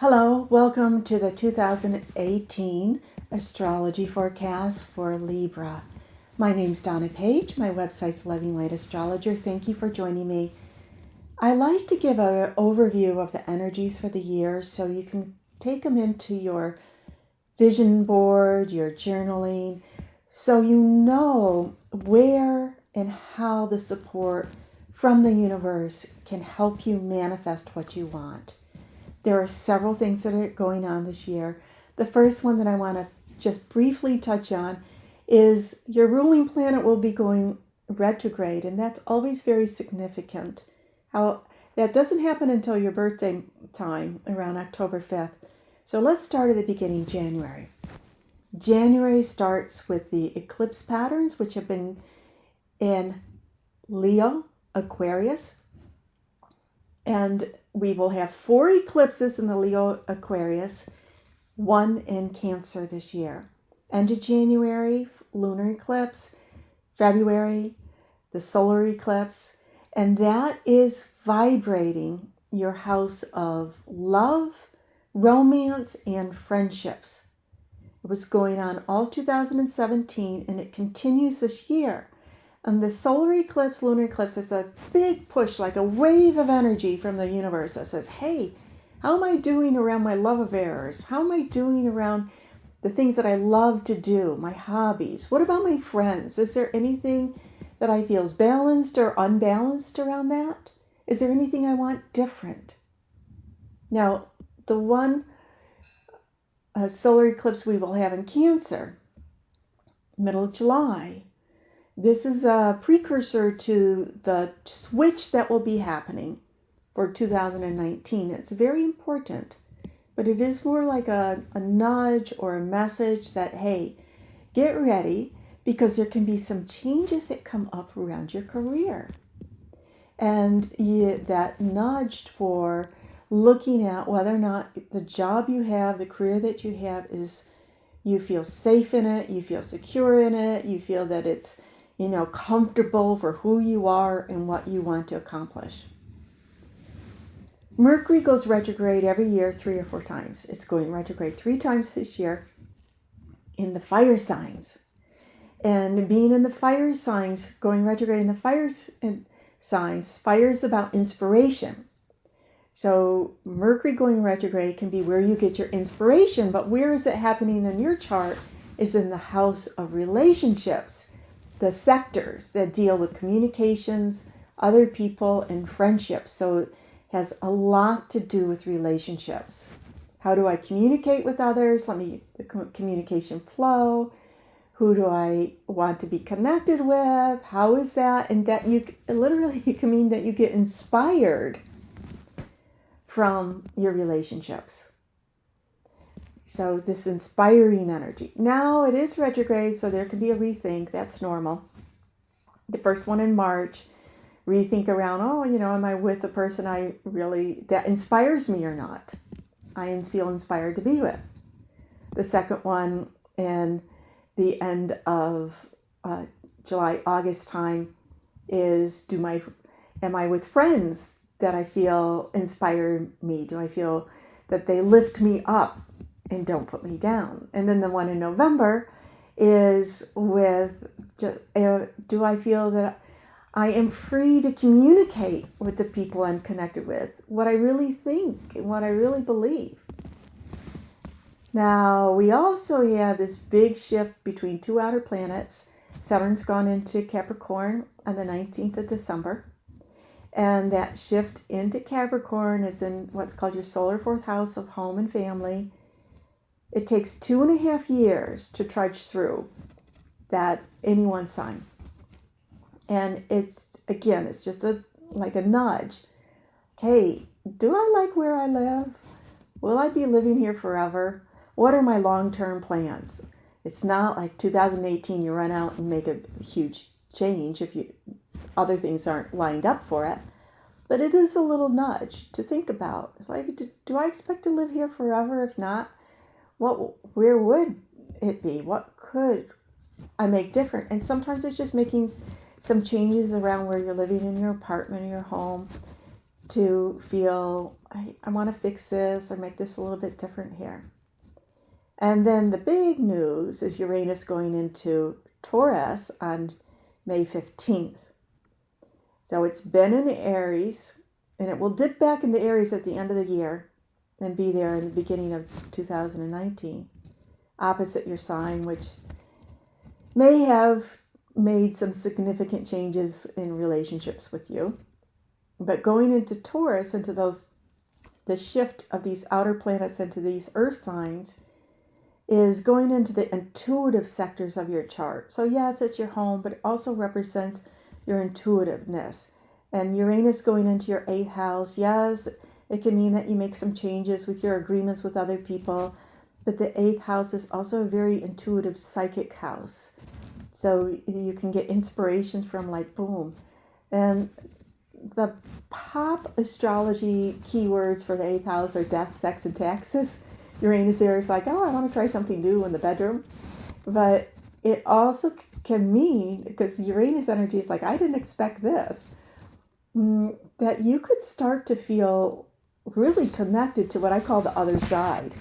Hello, welcome to the 2018 astrology forecast for Libra. My name's Donna Page. My website's Living Light Astrologer. Thank you for joining me. I like to give an overview of the energies for the year so you can take them into your vision board, your journaling, so you know where and how the support from the universe can help you manifest what you want. There are several things that are going on this year. The first one that I want to just briefly touch on is your ruling planet will be going retrograde, and that's always very significant. How that doesn't happen until your birthday time, around October 5th. So let's start at the beginning, January. January starts with the eclipse patterns, which have been in Leo, Aquarius, and we will have 4 eclipses in the Leo Aquarius, 1 in Cancer this year. End of January, lunar eclipse, February, the solar eclipse, and that is vibrating your house of love, romance, and friendships. It was going on all 2017, and it continues this year. And the solar eclipse, lunar eclipse, is a big push, like a wave of energy from the universe that says, hey, how am I doing around my love affairs? How am I doing around the things that I love to do, my hobbies? What about my friends? Is there anything that I feel is balanced or unbalanced around that? Is there anything I want different? Now, the one solar eclipse we will have in Cancer, middle of July, this is a precursor to the switch that will be happening for 2019. It's very important, but it is more like a nudge or a message that, hey, get ready, because there can be some changes that come up around your career. And that nudged for looking at whether or not the job you have, the career that you have, is, you feel safe in it, you feel secure in it, you feel that it's comfortable for who you are and what you want to accomplish. Mercury goes retrograde every year 3 or 4 times. It's going retrograde 3 times this year in the fire signs. And being in the fire signs, going retrograde in the fire signs, fire is about inspiration. So Mercury going retrograde can be where you get your inspiration, but where is it happening in your chart is in the house of relationships. The sectors that deal with communications, other people, and friendships. So it has a lot to do with relationships. How do I communicate with others? The communication flow. Who do I want to be connected with? How is that? And that it can mean that you get inspired from your relationships. So this inspiring energy. Now it is retrograde, so there can be a rethink. That's normal. The first one in March, rethink around, am I with a person that inspires me or not? I feel inspired to be with. The second one in the end of July, August time is, am I with friends that I feel inspire me? Do I feel that they lift me up and don't put me down? And then the one in November is with, do I feel that I am free to communicate with the people I'm connected with, what I really think and what I really believe? Now, we also have this big shift between 2 outer planets. Saturn's gone into Capricorn on the 19th of December. And that shift into Capricorn is in what's called your solar 4th house of home and family. It takes 2.5 years to trudge through that any one sign. And it's just like a nudge. Okay, do I like where I live? Will I be living here forever? What are my long-term plans? It's not like 2018 you run out and make a huge change if other things aren't lined up for it. But it is a little nudge to think about. It's like, do I expect to live here forever? If not, where would it be? What could I make different? And sometimes it's just making some changes around where you're living in your apartment or your home. to feel, I want to fix this or make this a little bit different here. And then the big news is Uranus going into Taurus on May 15th. So it's been in Aries, and it will dip back into Aries at the end of the year and be there in the beginning of 2019, opposite your sign, which may have made some significant changes in relationships with you. But going into Taurus, into the shift of these outer planets into these earth signs, is going into the intuitive sectors of your chart. So yes, it's your home, but it also represents your intuitiveness. And Uranus going into your 8th house, yes, it can mean that you make some changes with your agreements with other people, but the 8th house is also a very intuitive psychic house. So you can get inspiration from like boom. And the pop astrology keywords for the 8th house are death, sex, and taxes. Uranus there is like, oh, I want to try something new in the bedroom. But it also can mean, because Uranus energy is like, I didn't expect this, that you could start to feel really connected to what I call the other side.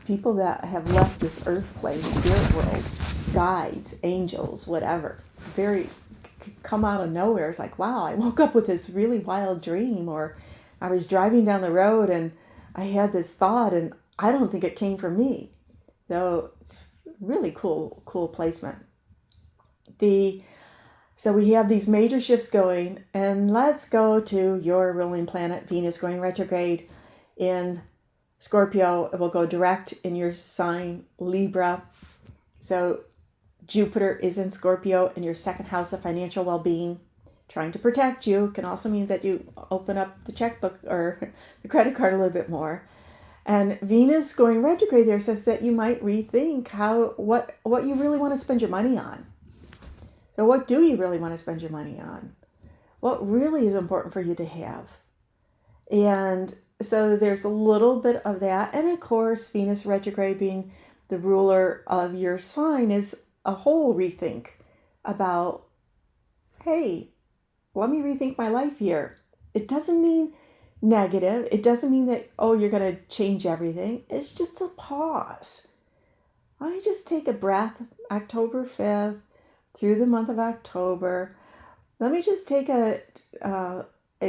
People that have left this earth plane, spirit world, guides, angels, whatever, very come out of nowhere. It's like, wow, I woke up with this really wild dream, or I was driving down the road and I had this thought and I don't think it came from me. So it's really cool placement. So we have these major shifts going, and let's go to your ruling planet, Venus, going retrograde in Scorpio. It will go direct in your sign, Libra. So Jupiter is in Scorpio in your 2nd house of financial well-being, trying to protect you. It can also mean that you open up the checkbook or the credit card a little bit more. And Venus going retrograde there says that you might rethink what you really want to spend your money on. So what do you really want to spend your money on? What really is important for you to have? And so there's a little bit of that. And of course, Venus retrograde being the ruler of your sign is a whole rethink about, hey, let me rethink my life here. It doesn't mean negative. It doesn't mean that, oh, you're going to change everything. It's just a pause. I just take a breath, October 5th, through the month of October. Let me just take it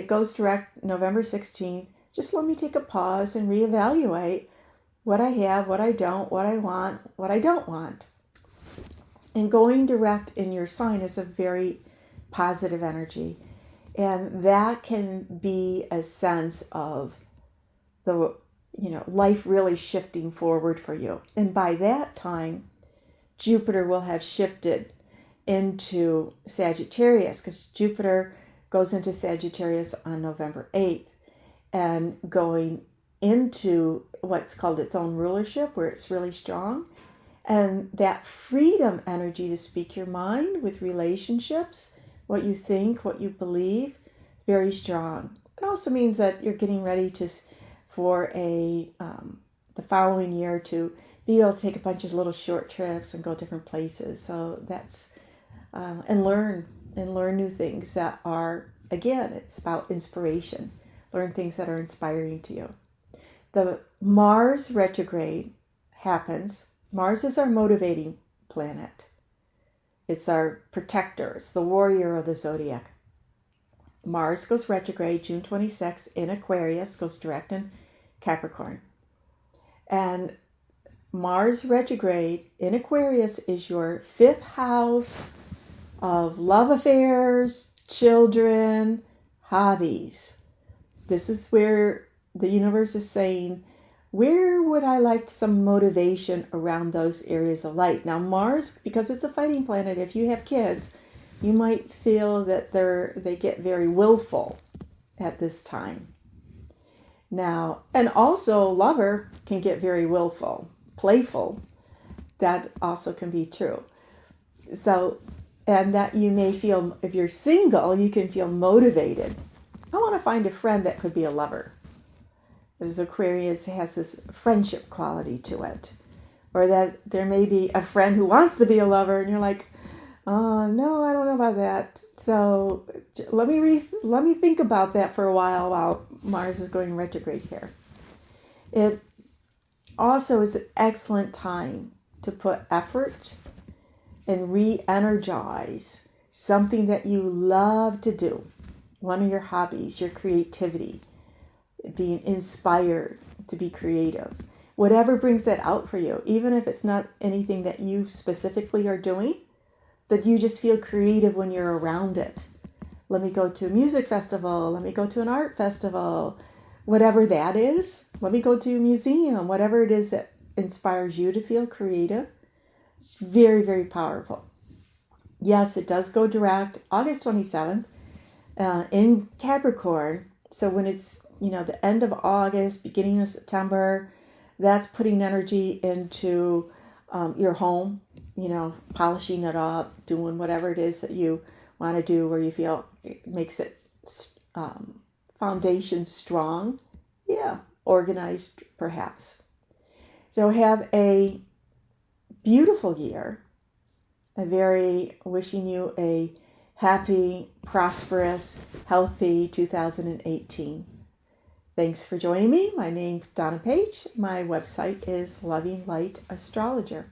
goes direct November 16th. Just let me take a pause and reevaluate what I have, what I don't, what I want, what I don't want. And going direct in your sign is a very positive energy. And that can be a sense of the, life really shifting forward for you. And by that time, Jupiter will have shifted into Sagittarius, because Jupiter goes into Sagittarius on November 8th and going into what's called its own rulership, where it's really strong. And that freedom energy to speak your mind with relationships, what you think, what you believe, very strong. It also means that you're getting ready for the following year to be able to take a bunch of little short trips and go different places. So that's and learn new things that are, again, it's about inspiration. Learn things that are inspiring to you. The Mars retrograde happens. Mars is our motivating planet. It's our protector. It's the warrior of the zodiac. Mars goes retrograde June 26th in Aquarius, goes direct in Capricorn. And Mars retrograde in Aquarius is your 5th house of love affairs, children, hobbies. This is where the universe is saying, where would I like some motivation around those areas of light? Now Mars, because it's a fighting planet, if you have kids, you might feel that they get very willful at this time. Now, and also lover can get very willful, playful. That also can be true. So, and that you may feel, if you're single, you can feel motivated. I want to find a friend that could be a lover. Because Aquarius has this friendship quality to it. Or that there may be a friend who wants to be a lover and you're like, No, I don't know about that. So let me think about that for a while Mars is going retrograde here. It also is an excellent time to put effort and re-energize something that you love to do. One of your hobbies, your creativity, being inspired to be creative. Whatever brings that out for you, even if it's not anything that you specifically are doing, that you just feel creative when you're around it. Let me go to a music festival. Let me go to an art festival. Whatever that is. Let me go to a museum. Whatever it is that inspires you to feel creative. It's very, very powerful. Yes, it does go direct August 27th in Capricorn. So when it's, the end of August, beginning of September, that's putting energy into your home, polishing it up, doing whatever it is that you want to do where you feel it makes it foundation strong. Yeah, organized perhaps. So have a beautiful year. Wishing you a happy, prosperous, healthy 2018. Thanks for joining me. My name's Donna Page. My website is Loving Light Astrologer.